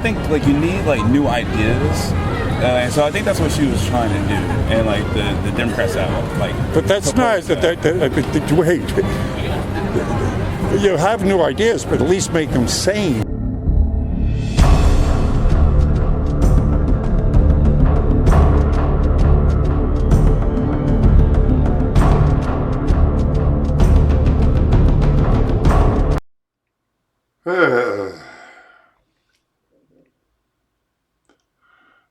think like you need like new ideas, and so I think that's what she was trying to do, and like the Democrats have like. But that's not. Wait. You have new ideas, but at least make them sane.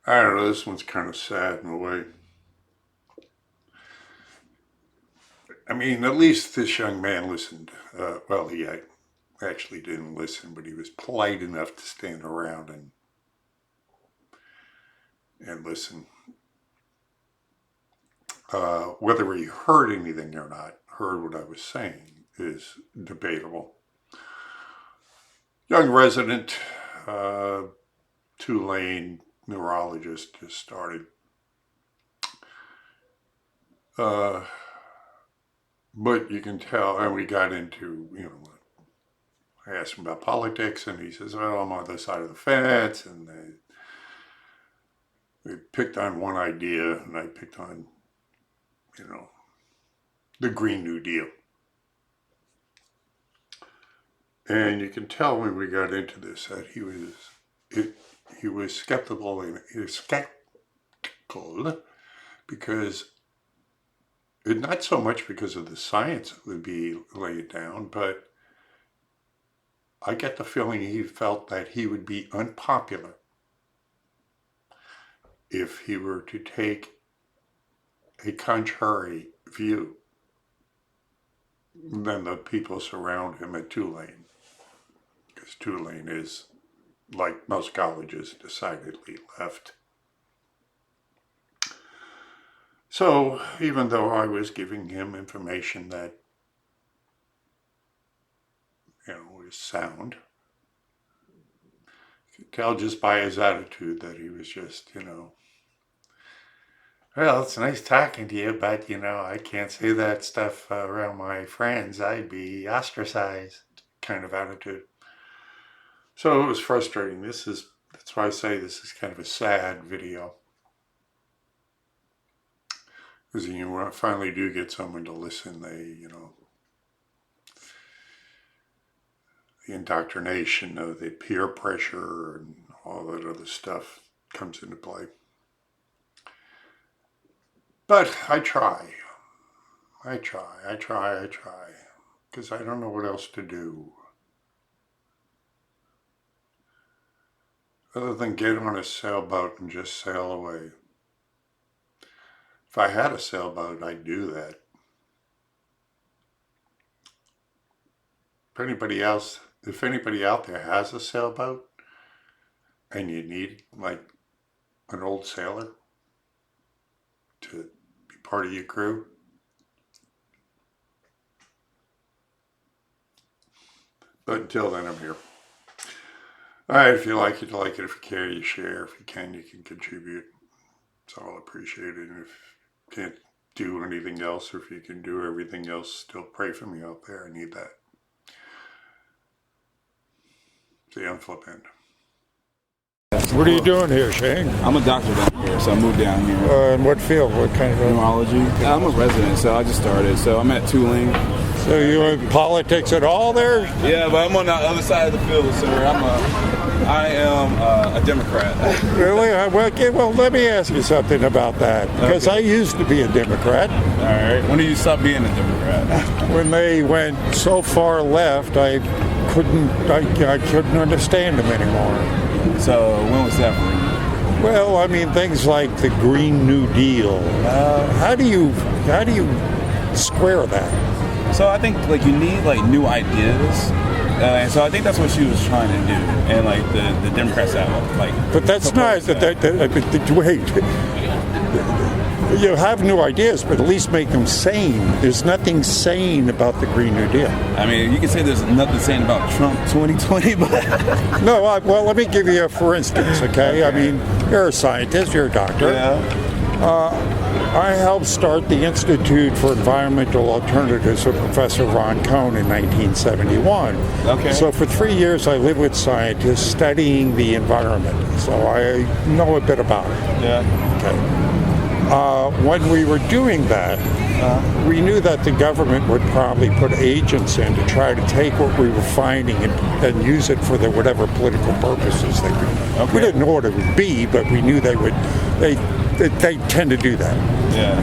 I don't know, this one's kind of sad in a way. I mean, at least this young man listened. Well, he actually didn't listen, but he was polite enough to stand around and listen. Whether he heard anything or not, heard what I was saying, is debatable. Young resident, Tulane neurologist just started. But you can tell, and we got into, I asked him about politics, and he says, well, I'm on the side of the fence, and they picked on one idea, and I picked on, the Green New Deal. And you can tell when we got into this that he was skeptical, and he was skeptical because not so much because of the science that would be laid down, but I get the feeling he felt that he would be unpopular if he were to take a contrary view than the people surround him at Tulane. Because Tulane is, like most colleges, decidedly left. So even though I was giving him information that, was sound, you could tell just by his attitude that he was just, well, it's nice talking to you, but, I can't say that stuff around my friends. I'd be ostracized kind of attitude. So it was frustrating. That's why I say this is kind of a sad video. Because you finally do get someone to listen, the indoctrination of the peer pressure and all that other stuff comes into play. But I try, because I don't know what else to do. Other than get on a sailboat and just sail away. If I had a sailboat, I'd do that. If anybody out there has a sailboat and you need like an old sailor to be part of your crew, but until then, I'm here. All right, if you like it, you like it. If you care, you share. If you can contribute. It's all appreciated. And if you can't do anything else, or if you can do everything else, still pray for me out there. I need that. See you on the flip end. What are you doing here, Shane? I'm a doctor down here, so I moved down here. In what field? What kind of? Neurology. I'm a resident, so I just started. So I'm at Tulane. So you in politics at all there? Yeah, but I'm on the other side of the field, sir. I am a Democrat. Really? Well, let me ask you something about that. Because I used to be a Democrat. All right. When did you stop being a Democrat? When they went so far left, I couldn't understand them anymore. So when was that for you? Well, I mean, things like the Green New Deal. How do you square that? So I think like you need like new ideas, and so I think that's what she was trying to do, and like the Democrats have like. But that's not. Wait. You have new ideas, but at least make them sane. There's nothing sane about the Green New Deal. I mean, you can say there's nothing sane about Trump 2020, but no. Well, let me give you a for instance. Okay, I mean, you're a scientist, you're a doctor. Yeah. I helped start the Institute for Environmental Alternatives with Professor Ron Cohn in 1971. Okay. So for 3 years I lived with scientists studying the environment. So I know a bit about it. Yeah. Okay. When we were doing that, we knew that the government would probably put agents in to try to take what we were finding and use it for their whatever political purposes they could. Okay. We didn't know what it would be, but we knew they would. They tend to do that. Yeah.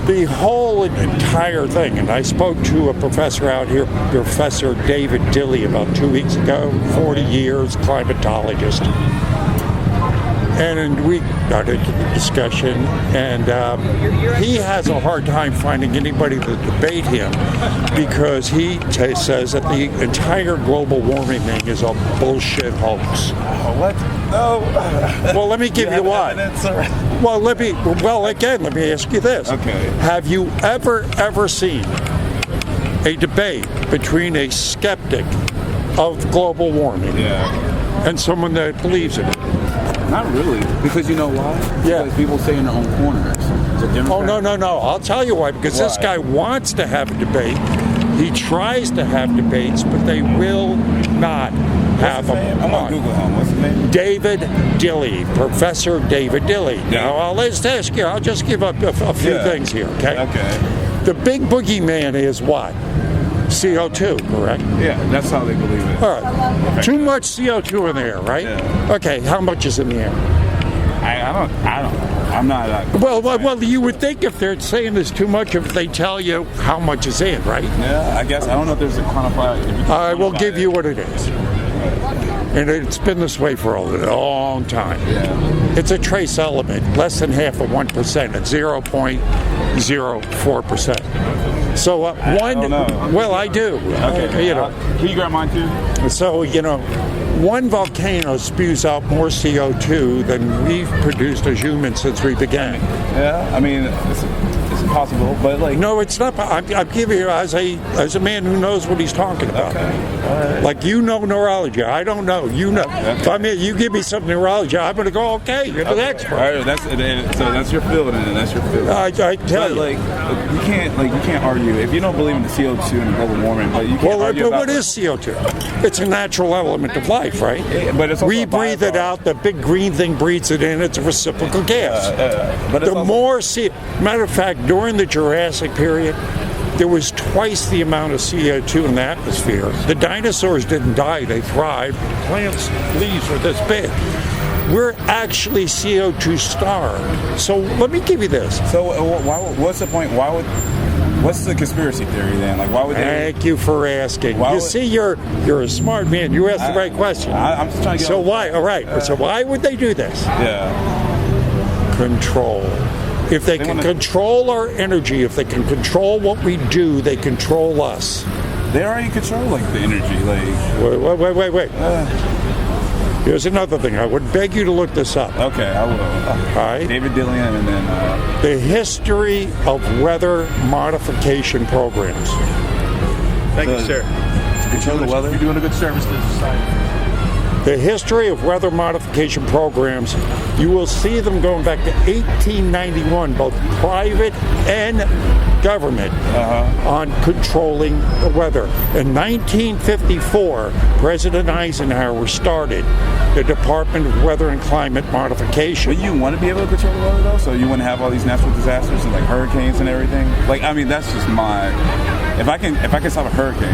The whole entire thing, and I spoke to a professor out here, Professor David Dilley, about 2 weeks ago, 40 years, climatologist. And we got into the discussion, and he has a hard time finding anybody to debate him because he says that the entire global warming thing is a bullshit hoax. Oh, what? No. Well, let me give you why. Well, let me ask you this. Okay. Have you ever seen a debate between a skeptic of global warming and someone that believes in it? Not really, because you know why? Yeah. Because people stay in their own corners. Oh, no. I'll tell you why. Because this guy wants to have a debate. He tries to have debates, but they will not have them. I'm on Google him. What's his name? David Dilley, Professor David Dilley. Yeah. Now, I'll just give up a few things here, okay? Okay. The big boogeyman is what? CO2, correct? Yeah, that's how they believe it. All right. Too much CO2 in the air, right? Yeah. Okay, how much is in the air? I don't. I'm not. Well, you would think if they're saying there's too much, if they tell you how much is in, right? Yeah, I guess. I don't know if there's a quantifier. I will give you what it is. And it's been this way for a long time. Yeah. It's a trace element, less than half of 1%, at 0.04%. So I don't know. well, I do. Okay. Can you grab mine too? So, one volcano spews out more CO2 than we've produced as humans since we began. Yeah, I mean, it's possible, but like... No, it's not. I'm giving you as a man who knows what he's talking about. Okay. All right. Like, you know neurology. I don't know. You know. Okay. If you give me some neurology, I'm going to go, okay, you're the expert. All right, so that's your field, and that's your field. I tell you. Like, you can't argue. If you don't believe in the CO2 and global warming, but you can't argue but about... what is CO2? It's a natural element of life, right? Yeah, but it's also we breathe it out. The big green thing breathes it in. It's a reciprocal gas. But it's matter of fact, during the Jurassic period, there was twice the amount of CO2 in the atmosphere. The dinosaurs didn't die; they thrived. Plants' leaves were this big. We're actually CO2 starved. So let me give you this. So what's the point? What's the conspiracy theory then? Like, why would they... Thank you for asking. See, you're a smart man. You asked the right question. I'm just trying to get... So why? All right. So why would they do this? Yeah. Control. If they can control our energy, if they can control what we do, they control us. They already control the energy. Wait. Here's another thing. I would beg you to look this up. Okay, I will. All right. David Dillian, and then... The history of weather modification programs. Thank you, sir. To control the weather? You're doing a good service to society. The history of weather modification programs, you will see them going back to 1891, both private and government, on controlling the weather. In 1954, President Eisenhower started the Department of Weather and Climate Modification. But you want to be able to control the weather, though? So you wouldn't have all these natural disasters and like hurricanes and everything? Like, I mean, that's just my... If I can stop a hurricane...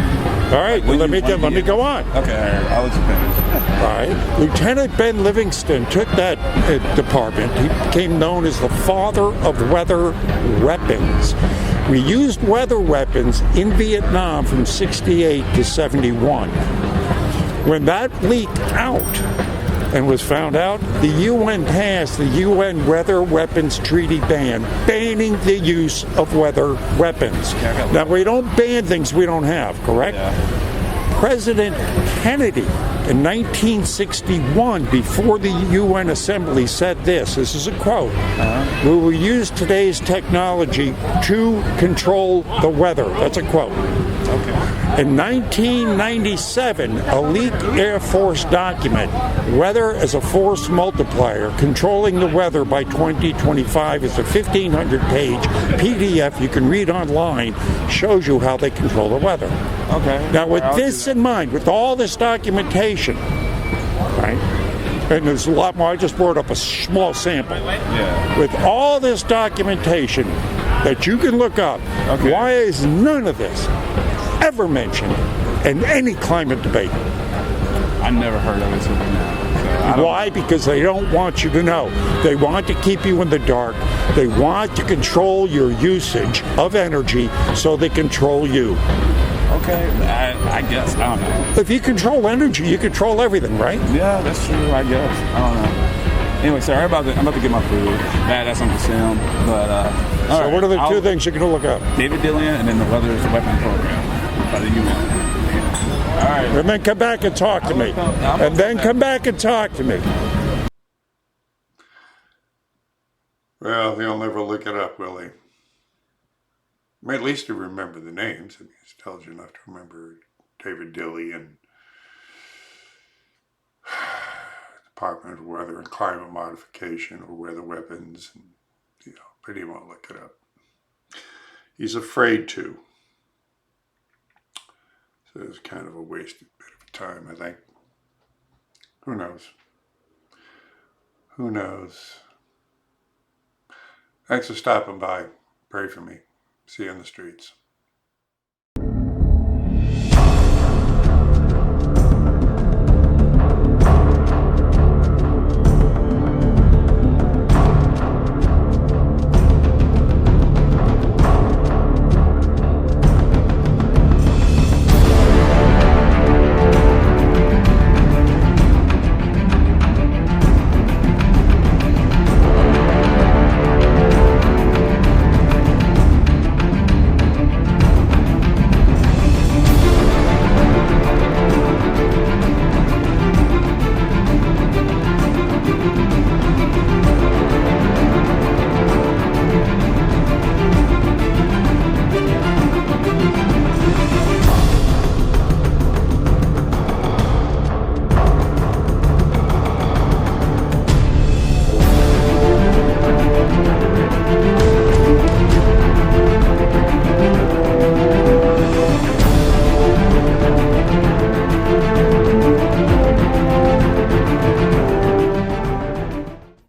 All right, let me go on. Okay, all right, I'll let you finish. All right. Lieutenant Ben Livingston took that department. He became known as the father of weather weapons. We used weather weapons in Vietnam from 68 to 71. When that leaked out and was found out, the UN passed the UN Weather Weapons Treaty banning the use of weather weapons. Now, we don't ban things we don't have, correct? Yeah. President Kennedy in 1961, before the UN Assembly, said this is a quote, "We will use today's technology to control the weather." That's a quote. Okay. In 1997, a leaked Air Force document, Weather as a Force Multiplier, Controlling the Weather by 2025, is a 1,500-page PDF you can read online, shows you how they control the weather. Okay. Now, with this in mind, with all this documentation, right, and there's a lot more, I just brought up a small sample. Yeah. With all this documentation that you can look up, why is none of this ever mentioned in any climate debate? I never heard of it until now. So Why? Because they don't want you to know. They want to keep you in the dark. They want to control your usage of energy so they control you. Okay, I guess. I don't know. If you control energy, you control everything, right? Yeah, that's true, I guess. I don't know. Anyway, sir, I'm about to get my food. That's on consume. But, all So right, what are the two things you're going to look up? David Dillian and then the Weather is a Weapon program by the UN. All right. And then come back and talk to me. And then come back and talk to me. Well, he'll never look it up, will he? I mean, at least he'll remember the names. I mean, he's intelligent enough to remember David Dillian, Department of Weather and Climate Modification, or weather weapons, and, but he won't look it up. He's afraid to. So it's kind of a wasted bit of time, I think. Who knows? Who knows? Thanks for stopping by. Pray for me. See you in the streets.